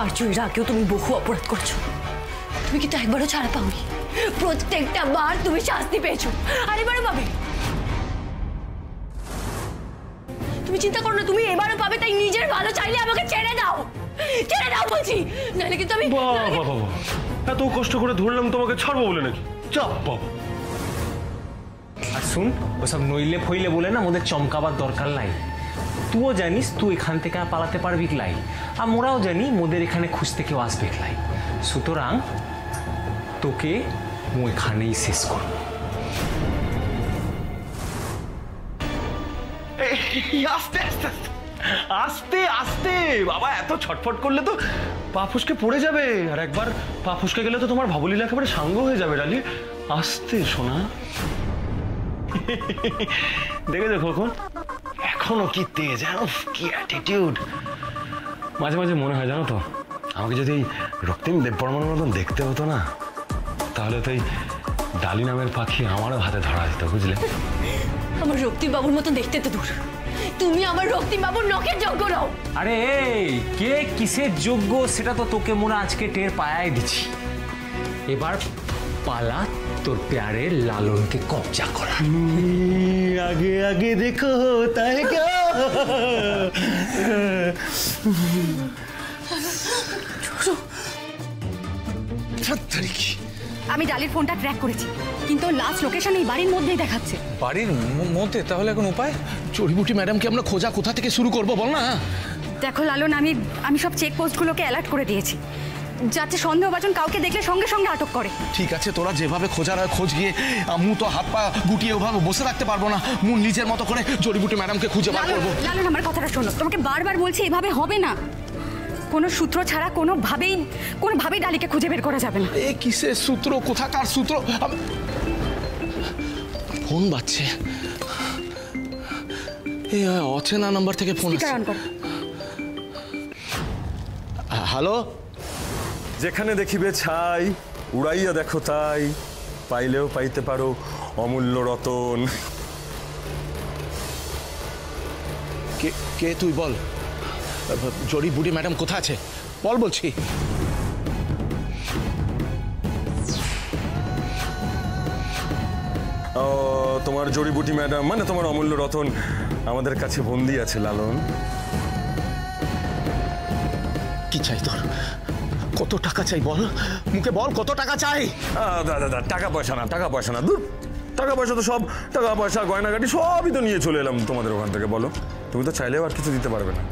আর্যের আগেও তুমি বহু অপরাধ করছো, তুমি কিন্তু একবারও ছাড়া পাওনি। প্রত্যেকটা বার তুমি শাস্তি পেয়েছো, আরেবারও পাবে। তুমি চিন্তা করো না, তুমি এবারও পাবে। তাই নিজের ভালো চাইলে আমাকে ছেড়ে দাও, ছেড়ে দাও বলছি, নাহলে কিন্তু আমি। বাবা, এত কষ্ট করে ধরলাম তোমাকে, ছাড়বো বলে নাকি? চাপ বাবা। আর শুন, ওসব নইলে ফইলে বলে না ওদের চমকাবার দরকার নাই। তুইও জানিস তুই এখান থেকে পালাতে পারবি লাই, আর মোরাও জানি মোদের এখানে খুঁজতে কেউ আসবে লাই। সুতরাং তোকে এখানেই শেষ করব। আস্তে আস্তে আস্তে আস্তে বাবা, এত ছটফট করলে তো পা ফুসকে পড়ে যাবে, আর একবার পা ফুসকে গেলে তো তোমার ভাবলীলা একেবারে সাঙ্গ হয়ে যাবে। রালি আস্তে শোনা, দেখে দেখো এখনো কি তেজ, কি অ্যাটিটিউড। মাঝে মাঝে মনে হয় জানো তো, আমাকে যদি রক্তিম দেববর্মার মতন দেখতে হতো না, তাহলে তো এই ডালি নামের পাখি আমারও হাতে ধরা যেত, বুঝলে? আমার রক্তিম বাবুর মতন দেখতে তো দূর, তুমি আমার রক্তিম বাবুর নখের যোগ্য নও। আরে কে কিসের যোগ্য সেটা তো তোকে মনে আজকে টের পায়াই দিচ্ছি। এবার পালা তোর প্যারে লালনকে কবজা করা। আগে আগে দেখো তাই আমি ডালির ফোনটা ট্র্যাক করেছি, কিন্তু লাস্ট লোকেশন এই বাড়ির মধ্যেই দেখাচ্ছে। বাড়ির মধ্যে? তাহলে এখন উপায়? জড়িবুটি ম্যাডামকে আমরা খোঁজা কোথা থেকে শুরু করবো বল না? দেখো লালন, আমি সব চেকপোস্টগুলোকে অ্যালার্ট করে দিয়েছি, যাতে সন্দেহভাজন কাউকে দেখলে সঙ্গে সঙ্গে আটক করে। ঠিক আছে, তোরা যেভাবে খোঁজার হয় খোঁজ গিয়ে, মু তো হাত পা গুটিয়ে ওভাবে বসে রাখতে পারবো না। মু নিজের মতো করে জড়িবুটি ম্যাডামকে খুঁজে বার করবো। লালন আমার কথাটা শোনো, তোমাকে বারবার বলছি এভাবে হবে না। কোনো সূত্র ছাড়া কোনোভাবেই ডালিকে খুঁজে বের করা যাবে না। এ কিসের সূত্র, কোথাকার সূত্র? ফোন বাজছে, এই অচেনা নাম্বার থেকে ফোন আসছে। হ্যালো, যেখানে দেখিবে ছাই, উড়াইয়া দেখো তাই, পাইলেও পাইতে পারো অমূল্য রতন। কে তুই বল? জড়িবুটি ম্যাডাম কোথায় আছে বল বলছি। তোমার জড়িবুটি ম্যাডাম মানে তোমার অমূল্য রতন আমাদের কাছে বন্দি আছে লালন। কি চাই তোর? কত টাকা চাই বল, মুখে বল কত টাকা চাই? দাদা টাকা পয়সা না, দূর, টাকা পয়সা তো সব, টাকা পয়সা গয়নাগাটি সবই তো নিয়ে চলে এলাম তোমাদের ওখান থেকে। বলো, তুমি তো চাইলেও আর কিছু দিতে পারবে না।